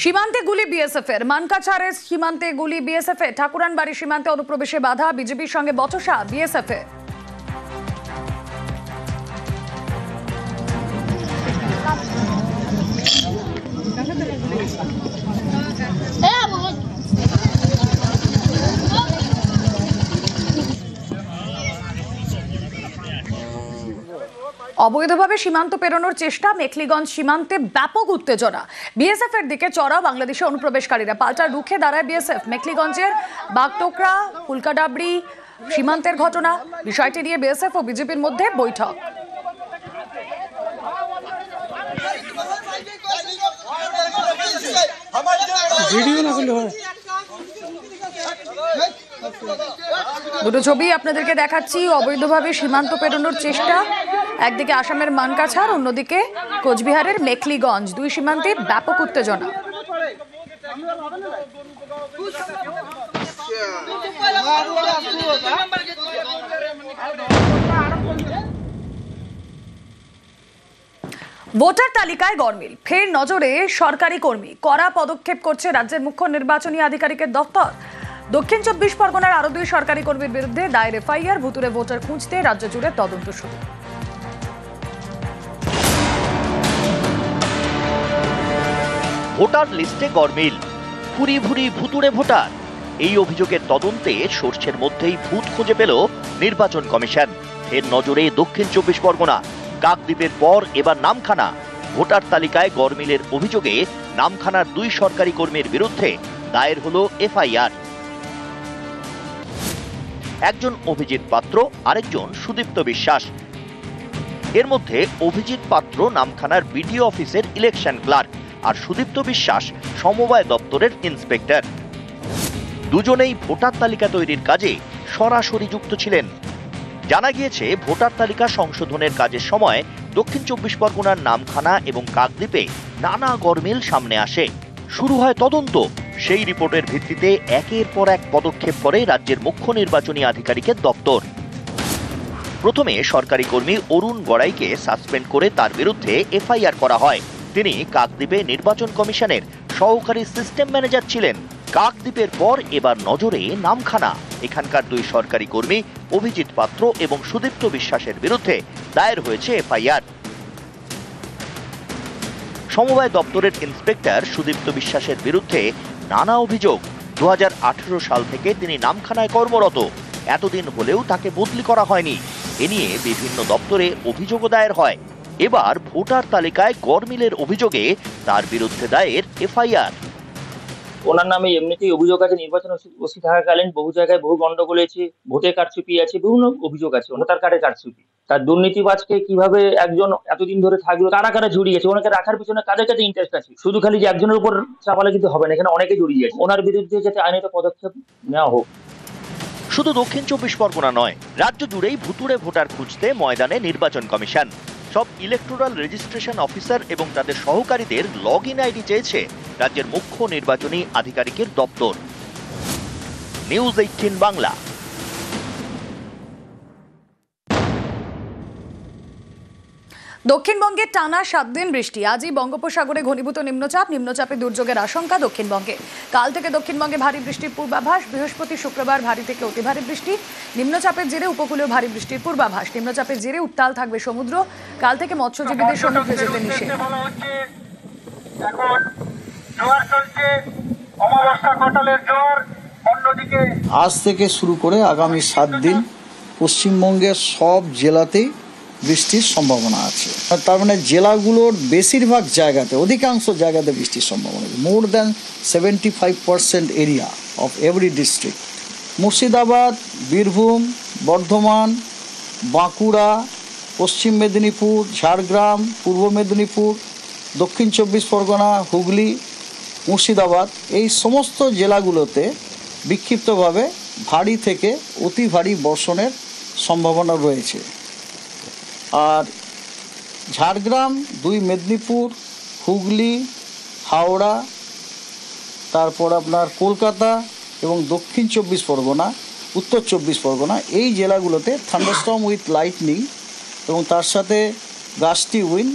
সীমান্তে গুলি বিএসএফের। মানকাছাড়ের সীমান্তে গুলি বিএসএফের। ঠাকুরানবাড়ি সীমান্তে অনুপ্রবেশে বাধা, বিজেপির সঙ্গে বচসা বিএসএফের। অবৈধভাবে সীমান্ত পেরোনোর চেষ্টা, মেখলিগঞ্জ সীমান্তে ব্যাপক উত্তেজনা। বিএসএফ এর দিকে চড়া বাংলাদেশে অনুপ্রবেশকারীরা, পাল্টা রুখে দাঁড়ায় বিএসএফ। মেখলিগঞ্জের বাগটোকরা ফুলকাডাবড়ি সীমান্তের ঘটনা, বিষয়টি নিয়ে বিএসএফ ও বিজেপির মধ্যে বৈঠক। দুটো ছবি আপনাদেরকে দেখাচ্ছি। অবৈধভাবে সীমান্ত পেরোনোর চেষ্টা, একদিকে আসামের মানকাছাড়, অন্যদিকে কোচবিহারের মেখলিগঞ্জ। দুই সীমান্তে ব্যাপক উত্তেজনা। ভোটার তালিকায় গরমিল, ফের নজরে সরকারি কর্মী। কড়া পদক্ষেপ করছে রাজ্যের মুখ্য নির্বাচনী আধিকারিকের দপ্তর। দক্ষিণ 24 পরগনার আরো 2 সরকারি কর্মীর বিরুদ্ধে দায়ের এফআইআর। ভুতুরে ভোটার খুঁজতে রাজ্য জুড়ে তদন্ত শুরু। ভোটার লিস্টে গরমিল, ভুরি ভুরি ভুতুরে ভোটার। এই অভিযোগের তদন্তে সর্ষের মধ্যেই ভূত খুঁজে পেল নির্বাচন কমিশন। ফের নজরে দক্ষিণ 24 পরগনা। কাকদ্বীপের পর এবার নামখানা। ভোটার তালিকায় গরমিলের অভিযোগে নামখানার 2 সরকারি কর্মীর বিরুদ্ধে দায়ের হলো এফআইআর। একজন অভিজিৎ পাত্র, আরেকজন সুদীপ্ত বিশ্বাস। এর মধ্যে অভিজিৎ পাত্র নামখানার বিডিও অফিসের ইলেকশন ক্লার্ক, আর সুদীপ্ত বিশ্বাস সমবায় দপ্তরের ইন্সপেক্টর। দুজনেই ভোটার তালিকা তৈরির কাজে সরাসরি যুক্ত ছিলেন। জানা গিয়েছে, ভোটার তালিকা সংশোধনের কাজের সময় দক্ষিণ 24 পরগনার নামখানা এবং কাকদ্বীপে নানা গরমিল সামনে আসে। শুরু হয় তদন্ত। সেই রিপোর্টের ভিত্তিতে একের পর এক পদক্ষেপ করে রাজ্যের মুখ্য নির্বাচনী আধিকারিকের দপ্তর। প্রথমে সরকারি কর্মী অরুণ গড়াইকে সাসপেন্ড করে তার বিরুদ্ধে এফআইআর করা হয়। তিনি কাকদ্বীপে নির্বাচন কমিশনের সহকারী সিস্টেম ম্যানেজার ছিলেন। কাকদ্বীপের পর এবার নজরে নামখানা। এখানকার 2 সরকারি কর্মী অভিজিৎ পাত্র এবং সুদীপ্ত বিশ্বাসের বিরুদ্ধে দায়ের হয়েছে এফআইআর। সমবায় দপ্তরের ইন্সপেক্টর সুদীপ্ত বিশ্বাসের বিরুদ্ধে নানা অভিযোগ। 2018 সাল থেকে তিনি নামখানায় কর্মরত। এতদিন হলেও তাকে বদলি করা হয়নি। এ নিয়ে বিভিন্ন দপ্তরে অভিযোগও দায়ের হয়। এবার ভোটার তালিকায় গরমিলের অভিযোগে তার বিরুদ্ধে দায়ের এফআইআর। ওনার নামে এমনিতেই অভিযোগ আছে। নির্বাচন ওসি থাকাকালীন বহু জায়গায় বহু গন্ডগোল হয়েছে, ভোটের কারচুপি আছে, বিভিন্ন অভিযোগ আছে। ভোটার কার্ডের কারচুপি, তার দুর্নীতিবাজকে কিভাবে একজন এতদিন ধরে থাকলো, কারা কারা জড়িয়ে গেছে, ওনাকে রাখার পিছনে কাদের কাছে ইন্টারেস্ট আছে। শুধু খালি যে একজনের উপর চাপালে কিন্তু হবে না, এখানে অনেকে জড়িয়ে আছে। ওনার বিরুদ্ধে যাতে আইনত পদক্ষেপ নেওয়া হোক। শুধু দক্ষিণ 24 পরগনা নয়, রাজ্য জুড়েই ভুতুড়ে ভোটার খুঁজতে ময়দানে নির্বাচন কমিশন। সব ইলেকটোরাল রেজিস্ট্রেশন অফিসার এবং তাদের সহকারীদের লগইন আইডি চেয়েছে রাজ্যের মুখ্য নির্বাচনী আধিকারিকের দপ্তর। নিউজ 18 বাংলা। দক্ষিণবঙ্গে টানা 7 দিন বৃষ্টি। আজই বঙ্গোপসাগরে ঘনীভূত নিম্নচাপে দুর্যোগের আশঙ্কা দক্ষিণবঙ্গে। কাল থেকে দক্ষিণবঙ্গে ভারী বৃষ্টির পূর্বাভাস। বৃহস্পতি শুক্রবার ভারী থেকে অতি ভারী বৃষ্টি। নিম্নচাপের জেরে উপকূলীয় ভারী বৃষ্টির পূর্বাভাস। নিম্নচাপের জেরে উত্তাল থাকবে সমুদ্র। কাল থেকে মৎস্যজীবীদের সমুদ্রে যেতে নিষেধ। আজ থেকে শুরু করে আগামী 7 দিন পশ্চিমবঙ্গের সব জেলাতেই বৃষ্টির সম্ভাবনা আছে। তার মানে জেলাগুলোর বেশিরভাগ জায়গাতে, অধিকাংশ জায়গাতে বৃষ্টির সম্ভাবনা আছে। More than 75% area of every district. Murshidabad, Birbhum, Bardhaman, Bankura, পশ্চিম মেদিনীপুর, ঝাড়গ্রাম, পূর্ব মেদিনীপুর, দক্ষিণ 24 পরগনা, হুগলি, মুর্শিদাবাদ, এই সমস্ত জেলাগুলোতে বিক্ষিপ্তভাবে ভারী থেকে অতি ভারী বর্ষণের সম্ভাবনা রয়েছে। আর ঝাড়গ্রাম, 2 মেদিনীপুর, হুগলি, হাওড়া, তারপর আপনার কলকাতা এবং দক্ষিণ 24 পরগনা, উত্তর 24 পরগনা, এই জেলাগুলোতে থান্ডারস্টর্ম উইথ লাইটনিং এবং তার সাথে গাস্টি উইন্ড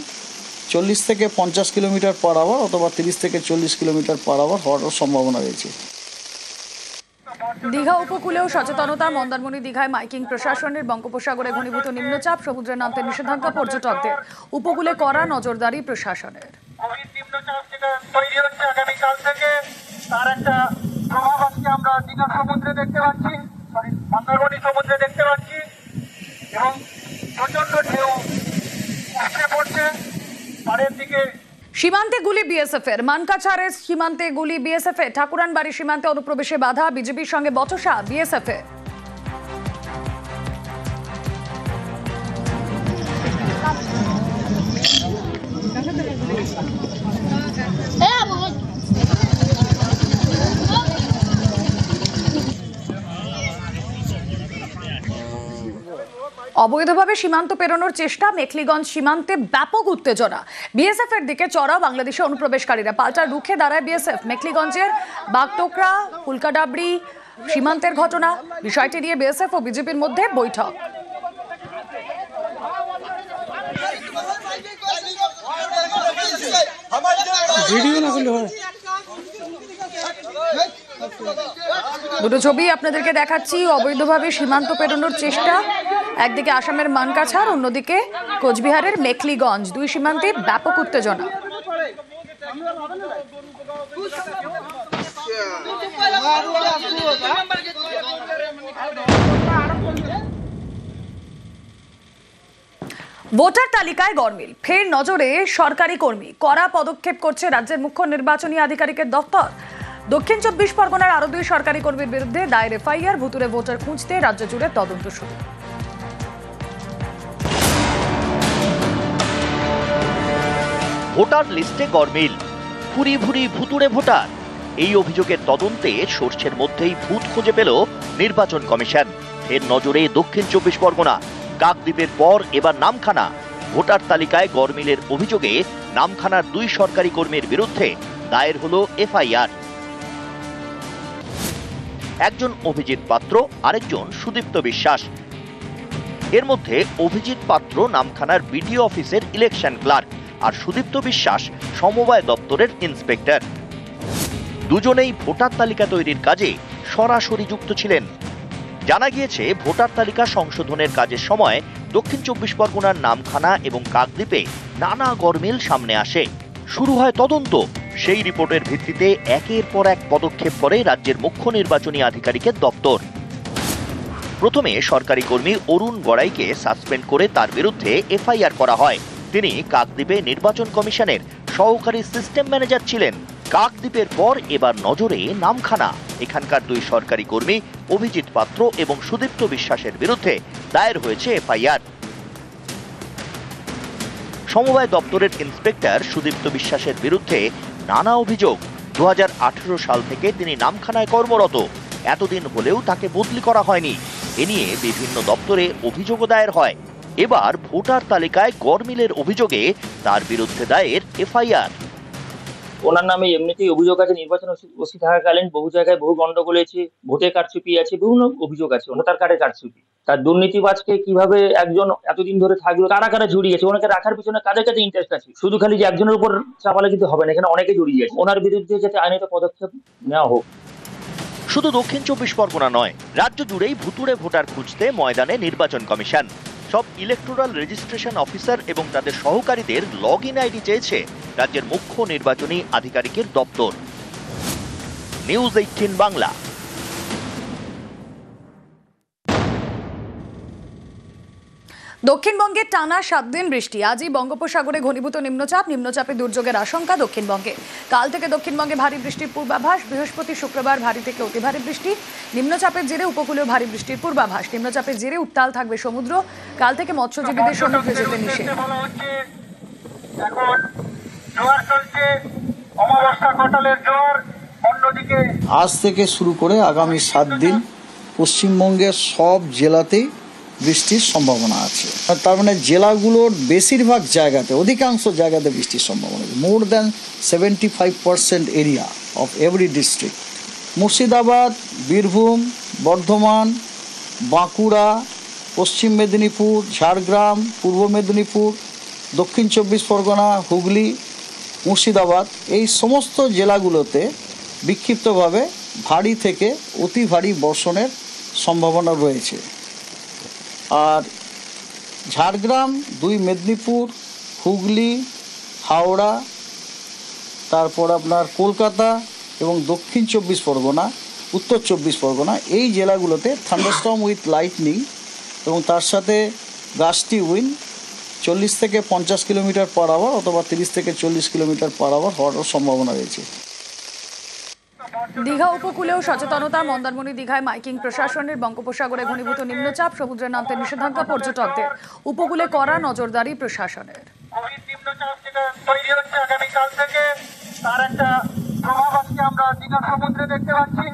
40 থেকে 50 কিলোমিটার পার আওয়ার অথবা 30 থেকে 40 কিলোমিটার পার আওয়ার হওয়ার সম্ভাবনা রয়েছে। দীঘা উপকূলেও সচেতনতা। মন্দারমণি দীঘায় মাইকিং প্রশাসনের। বঙ্গোপসাগরে ঘনীভূত নিম্নচাপ, সমুদ্রে নামতে নিষেধাজ্ঞা পর্যটকদের। উপকূলে কড়া নজরদারি প্রশাসনের। নিম্নচাপ যেটা তৈরি হচ্ছে আগামীকাল থেকে, তার একটা প্রভাব আজকে আমরা দীঘা সমুদ্রে দেখতে পাচ্ছি, মন্দারমণি সমুদ্রে দেখতে পাচ্ছি এবং প্রচন্ড ঢেউ উঠে পড়ছে পাড়ের দিকে। সীমান্তে গুলি বিএসএফ এর। মানকাছাড়ের সীমান্তে গুলি বিএসএফ এর। ঠাকুরানবাড়ি সীমান্তে অনুপ্রবেশে বাধা। বিজেপির সঙ্গে বচসা বিএসএফ এর। অবৈধভাবে সীমান্ত পেরোনোর চেষ্টা। মেখলিগঞ্জ সীমান্তে ব্যাপক উত্তেজনা। বিএসএফ এর দিকে চড়াও বাংলাদেশে অনুপ্রবেশকারীরা। পাল্টা রুখে দাঁড়ায় বিএসএফ। মেখলিগঞ্জের বাগটোকরা ফুলকাডাবড়ি সীমান্তের ঘটনা। বিষয়টি নিয়ে বিএসএফ ও বিজেপির মধ্যে বৈঠক। দুটো ছবি আপনাদেরকে দেখাচ্ছি। অবৈধভাবে সীমান্ত পেরোনোর চেষ্টা, একদিকে আসামের মানকাছাড়, অন্যদিকে কোচবিহারের মেখলিগঞ্জ। দুই সীমান্তে ব্যাপক উত্তেজনা। ভোটার তালিকায় গরমিল। ফের নজরে সরকারি কর্মী। কড়া পদক্ষেপ করছে রাজ্যের মুখ্য নির্বাচনী আধিকারিকের দপ্তর। দক্ষিণ 24 পরগনার আরো 2 সরকারি কর্মীর বিরুদ্ধে দায়ের এফআইআর। ভুতুরে ভোটার খুঁজতে রাজ্য জুড়ে তদন্ত শুরু। ভোটার লিস্টে গরমিল, ভুরি ভুরি ভুতুড়ে ভোটার। এই অভিযোগের তদন্তে সর্ষের মধ্যেই ভূত খুঁজে পেল নির্বাচন কমিশন। এর নজরে দক্ষিণ 24 পরগনা। কাকদ্বীপের পর এবার নামখানা। ভোটার তালিকায় গরমিলের অভিযোগে নামখানার 2 সরকারি কর্মীর বিরুদ্ধে দায়ের হলো এফআইআর। একজন অভিজিৎ পাত্র, আরেকজন সুদীপ্ত বিশ্বাস। এর মধ্যে অভিজিৎ পাত্র নামখানার বিডিও অফিসের ইলেকশন ক্লার্ক, আর সুদীপ্ত বিশ্বাস সমবায় দপ্তরের ইন্সপেক্টর। দুজনেই ভোটার তালিকা তৈরির কাজে সরাসরি যুক্ত ছিলেন। জানা গিয়েছে, ভোটার তালিকা সংশোধনের কাজের সময় দক্ষিণ 24 পরগনার নামখানা এবং কাকদ্বীপে নানা গরমিল সামনে আসে। শুরু হয় তদন্ত। সেই রিপোর্টের ভিত্তিতে একের পর এক পদক্ষেপ করে রাজ্যের মুখ্য নির্বাচনী আধিকারিকের দপ্তর। প্রথমে সরকারি কর্মী অরুণ গড়াইকে সাসপেন্ড করে তার বিরুদ্ধে এফআইআর করা হয়। তিনি কাকদ্বীপে নির্বাচন কমিশনের সহকারী সিস্টেম ম্যানেজার ছিলেন। কাকদ্বীপের পর এবার নজরে নামখানা। এখানকার 2 সরকারি কর্মী অভিজিৎ পাত্র এবং সুদীপ্ত বিশ্বাসের বিরুদ্ধে দায়ের হয়েছে এফআইআর। সমবায় দপ্তরের ইন্সপেক্টর সুদীপ্ত বিশ্বাসের বিরুদ্ধে নানা অভিযোগ। 2018 সাল থেকে তিনি নামখানায় কর্মরত। এতদিন হলেও তাকে বদলি করা হয়নি। এ নিয়ে বিভিন্ন দপ্তরে অভিযোগও দায়ের হয়। এবার ভোটার তালিকায় গরমিলের অভিযোগে তার বিরুদ্ধে দায়ের এফআইআর। ওনার নামে এমনিতেই অভিযোগ আছে। নির্বাচন ওসি থাকাকালীন বহু জায়গায় বহু গন্ডগোল হয়েছে, ভোটে কারচুপি আছে, বিভিন্ন অভিযোগ আছে। ভোটার কার্ডে কারচুপি, তার দুর্নীতিবাজকে কিভাবে একজন এতদিন ধরে থাকলো, কারা কারা জড়িয়ে আছে, ওনাকে রাখার পিছনে কাদের কাছে ইন্টারেস্ট আছে। শুধু খালি যে একজনের উপর চাপালে কিন্তু হবে না, এখানে অনেকে জড়িয়ে আছে। ওনার বিরুদ্ধে যাতে আইনত পদক্ষেপ নেওয়া হোক। শুধু দক্ষিণ 24 পরগনা নয়, রাজ্য জুড়েই ভুতুড়ে ভোটার খুঁজতে ময়দানে নির্বাচন কমিশন। সব ইলেকটোরাল রেজিস্ট্রেশন অফিসার এবং তাদের সহকারীদের লগইন আইডি চেয়েছে রাজ্যের মুখ্য নির্বাচনী আধিকারিকের দপ্তর। নিউজ 18 বাংলা। দক্ষিণবঙ্গে টানা 7 দিন বৃষ্টি। আজই বঙ্গোপসাগরে ঘনীভূত নিম্নচাপ। নিম্নচাপে দুর্যোগের আশঙ্কা দক্ষিণবঙ্গে। কাল থেকে দক্ষিণবঙ্গে ভারী বৃষ্টির পূর্বাভাস। বৃহস্পতি শুক্রবার ভারী থেকে অতি ভারী বৃষ্টি। নিম্নচাপের জেরে উপকূলীয় ভারী বৃষ্টির পূর্বাভাস। নিম্নচাপের জেরে উত্তাল থাকবে সমুদ্র। কাল থেকে মৎস্যজীবীদের সমুদ্রে যেতে নিষেধ। এখন জোয়ার চলছে, অমাবস্যা কোটালের জোয়ার। অন্যদিকে আজ থেকে শুরু করে আগামী 7 দিন পশ্চিমবঙ্গের সব জেলাতেই বৃষ্টির সম্ভাবনা আছে। তার মানে জেলাগুলোর বেশিরভাগ জায়গাতে, অধিকাংশ জায়গাতে বৃষ্টির সম্ভাবনা আছে। More than 75% area of every district. Murshidabad, Birbhum, Bardhaman, Bankura, পশ্চিম মেদিনীপুর, ঝাড়গ্রাম, পূর্ব মেদিনীপুর, দক্ষিণ চব্বিশ পরগনা, হুগলি, মুর্শিদাবাদ এই সমস্ত জেলাগুলোতে বিক্ষিপ্তভাবে ভারী থেকে অতি ভারী বর্ষণের সম্ভাবনা রয়েছে। আর ঝাড়গ্রাম, 2 মেদিনীপুর, হুগলি, হাওড়া, তারপর আপনার কলকাতা এবং দক্ষিণ চব্বিশ পরগনা, উত্তর চব্বিশ পরগনা এই জেলাগুলোতে থান্ডারস্টর্ম উইথ লাইটনিং এবং তার সাথে গাস্টি উইন্ড 40 থেকে 50 কিলোমিটার পার আওয়ার অথবা 30 থেকে 40 কিলোমিটার পার আওয়ার হওয়ার সম্ভাবনা রয়েছে। দীঘা উপকূলেও সচেতনতা। মন্দারমণি দীঘায় মাইকিং প্রশাসনের। বঙ্গোপসাগরে ঘনীভূত নিম্নচাপ, সমুদ্রে নামতে নিষেধাজ্ঞা পর্যটকদের। উপকূলে কড়া নজরদারি প্রশাসনের। গভীর নিম্নচাপ যেটা তৈরি হচ্ছে আগামীকাল থেকে, তার একটা প্রভাব আজকে আমরা দীঘা সমুদ্রে দেখতে পাচ্ছি।